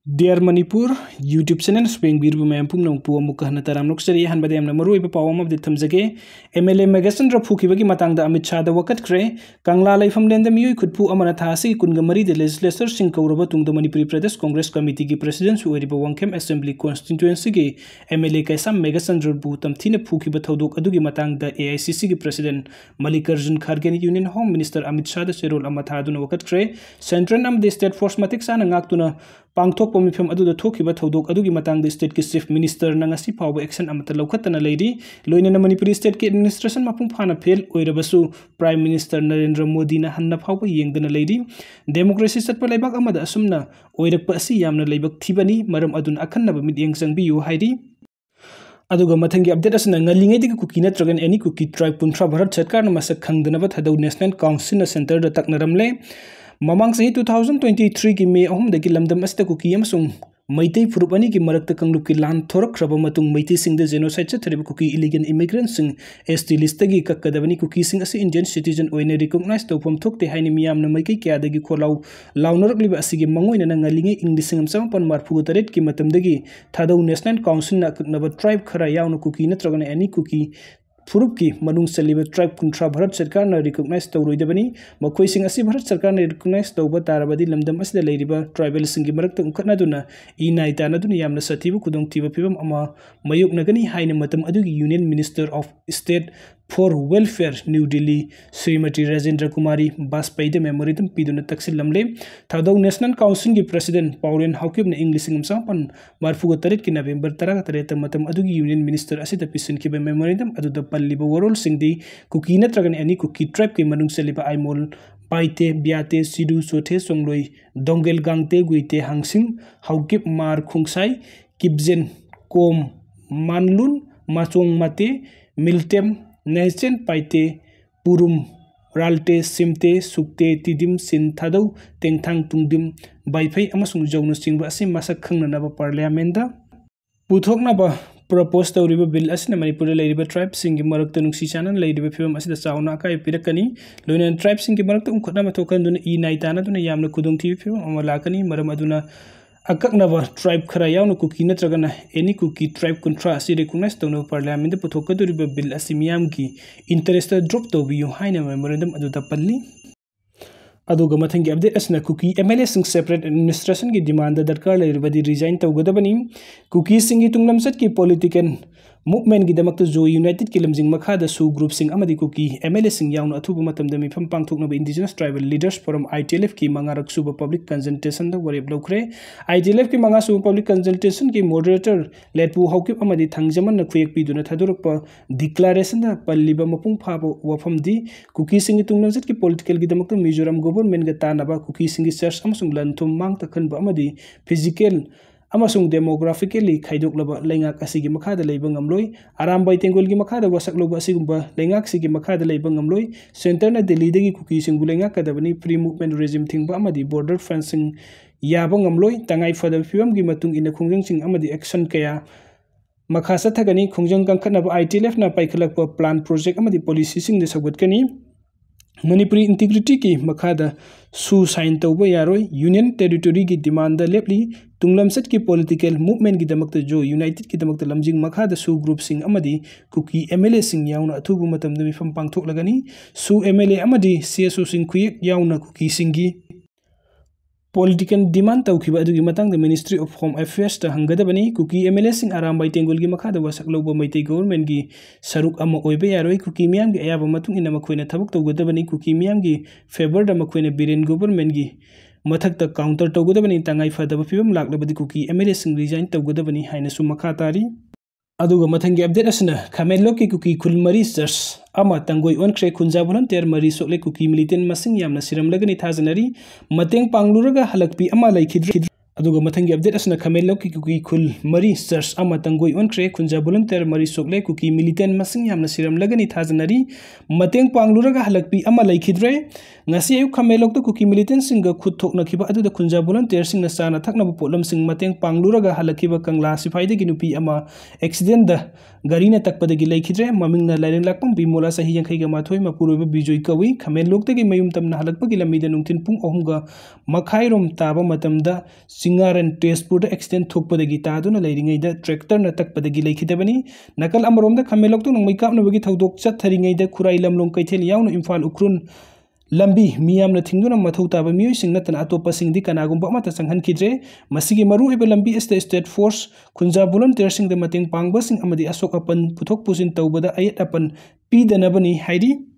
Dear Manipur, YouTube channel Spring Biru Mampum Nong Pu Mukahana Taram Luxury and Badam Namaru Pawam of the Tamzage, MLA Magasan Rapuki Matanga Amicha the Wakat Cray, Kangla Lengfam Lengfam could pu Amanatasi, Kungamari, the legislature, Sinko Robatung the Manipuri Pradesh Congress Committee Presidents who Eriba Wankem Assembly Constituency, MLA Kaisam Magasan Rabutam Tina Puki Batodok Adugi Matang, the AICC President, Malikarjun Khargeni Union Home Minister Amicha the Serol Amataduna Wakat Cray, Central Nam the State Force Matiksan and Actuna. Pangthok pamifam adu da thokiba thodok adugi matang the state ki chief minister na ngasi phawa action amata lokhatana leiri loina na Manipuri state ki administration mapung phana phel oirabasu prime minister Narendra Modi na hanna phawa yengdana leiri democracy satpa laibak amada asumna oirakpa asi yamna laibak thibani maram adun akhanna mid yengsang biyu hairi aduga mathangi update asna ngalingai dik kuki natragan any kuki tribe puntra bharat sarkar na masak khangdana ba thadau national council na center da taknaramle Mamang sahi 2023 ki May ahum dagi lamdam asta kuki amasung Maitei Furupani ki marakta kanglup ki lan thorak raba matung Maitei sing the genocide sa thariba kuki illegal immigrants sing ST list tagi kakkadabani Kukising asi Indian citizen oine recognize tawpam thokte haini miyam na maikai kya dagi kholau launarak liba asigi mangoina na ngalingai English ngam sampan marfu taret ki matam dagi thadau national council na kaknaba tribe khara yauna kuki natragana any kuki Furup ki manung saliba tribe kuntra Bharat Sarkar na recognize tawroidabani makhoi sing asi Bharat Sarkar na recognize tawba tarabadi lamdam asida leiriba tribal singi marakta unkhatna duna ina itana duna yamna sathibu kudong tiba pibam ama mayuk nagani haina matam adugi Union Minister of State for Welfare New Delhi Srimati Rajendra Kumari Baspai de memorandum piduna taksil lamle thadau National Council ki President Paulen Haukib na English ngam sampan marfu tarit ki November 13 matam adugi Union Minister asida pisin ki memorandum adu da palliba warol singdi kuki natragan any kuki tribe ki manung saliba aimol paite biate sidu sothe songloi dongel gangte guite hangsing haukip mar khungsai kibjen kom manlun machong mate miltem Nation paite purum ralte simte sukte tidim sin thadau tengthang tungdim baifai amasung jawnu singba asi masak khangna naba parliament da puthokna ba propose tawriba bill asina Manipur leiriba tribe singi marakta nungsi chanan leiriba phibam asida chauna kai pirakani loina tribe singi marakta umkhotna mathokan duna I naitana duna yamna kudongthi phibam amalakani maram aduna akaknaba tribe khara yauna kuki natragana any kuki tribe contra asi recognize tawna parliament puthokaduriba bill asimiyam ki interest drop tawbiyu haina memorandum adu tapalli aduga mathangi update asna kuki MLA sing separate administration ki demand darkar leiribadi resign tawgadabani kuki singi tunglam sat ki political movement ki damakta jo united ki lamjing makha da su group sing amadi kuki MLA sing yauna athubu matam da mifam pangthokna ba indigenous tribal leaders forum ITLF ki mangarak suba public consultation da wareb lokre ITLF ki manga suba public consultation ki moderator letpu hawkip amadi thangjaman na khuyek piduna thadurakpa declaration da palliba mapung phaba wafam di kuki sing tunglam sat ki political ki damakta Mizoram government ga tanaba kuki sing church amasung lanthum mang takhanba amadi physical amasung demographically khaidoklaba lengak asigi makhada leiba ngamloi arambay tengol gi makhada wasakloba asigumba lengak sigi makhada leiba ngamloi center na Delhi dagi kuki singu lengak kadabani free movement regime thingba amadi border fencing yaba ngamloi tangai fada phibam gi matung ina khongjang sing amadi action kaya makhasa thagani khongjang kangkhanaba ITLF na paikhalakpa plan project amadi policy sing de sabatkani Manipuri integrity ki makhada su sign tawba yaroi union territory ki demand da lepli tunglam set ki political movement ki damakta jo united ki damakta lamjing makhada su group sing amadi kuki MLA sing yauna athubu matam da mifam pangthok lagani su MLA amadi CSO sing khuyek yauna kuki singi political demand tawkhiba adugi matang the Ministry of Home Affairs ta hangadabani kuki MLA sing arambai tengol gi makhada wasakloba maitai government gi saruk ama oibe yaroi kuki miyam gi ayaba matung ina makhoina thabuk tawgadabani kuki miyam gi favor da makhoina biren government gi mathakta counter tawgadabani tangai fadaba phibam laklabadi kuki MLA sing resign tawgadabani haina su makha tari aduga mathangi update asna khamelo ki kuki khulmari church ama tangoi on kre khunja volunteer mari sokle kuki militant masing yamna siram lagani thajanari mateng pangluraga halakpi ama laikhidri aduga mathangi update asna khamelo ki kuki khul mari church ama tangoi on kre khunja volunteer mari sokle kuki militant masing yamna siram lagani thajanari mateng pangluraga halakpi ama laikhidre ngasi ayu khamelok to kuki militant singa khut thokna khiba adu da khunja volunteer sing na sana thakna potlam sing mateng pangluraga halakiba kangla sifaide gi nupi ama accident da gari na takpada gi laikhidre maming na Leire Lengfam bimola sahi yankhai ga mathoi mapurobe bijoy kawi khamelok te gi mayum tamna halakpa gi lamida nungtin pung ohum ga makhairom taba matamda Singaran Tezpur extend Thukpadagi Taduna Leiding the tractor Natakpadagi Lakidabani, Nakal Amarom the Kamelok no make up no Wiki Todok Sataring the Kurailam Lonkatel Yaun Infal Ukrun Lambi, Miam Natinguna Matuta, musing Natan Atopasing Dikanagum Bamata Sanghan Kidre, Masigi Maru Lambi is the state force, Kunza volunteersing the Mating Pangbasing Amadi Asok upon Putok Pusin Taubada Ayat upon P. the Nabani Heidi.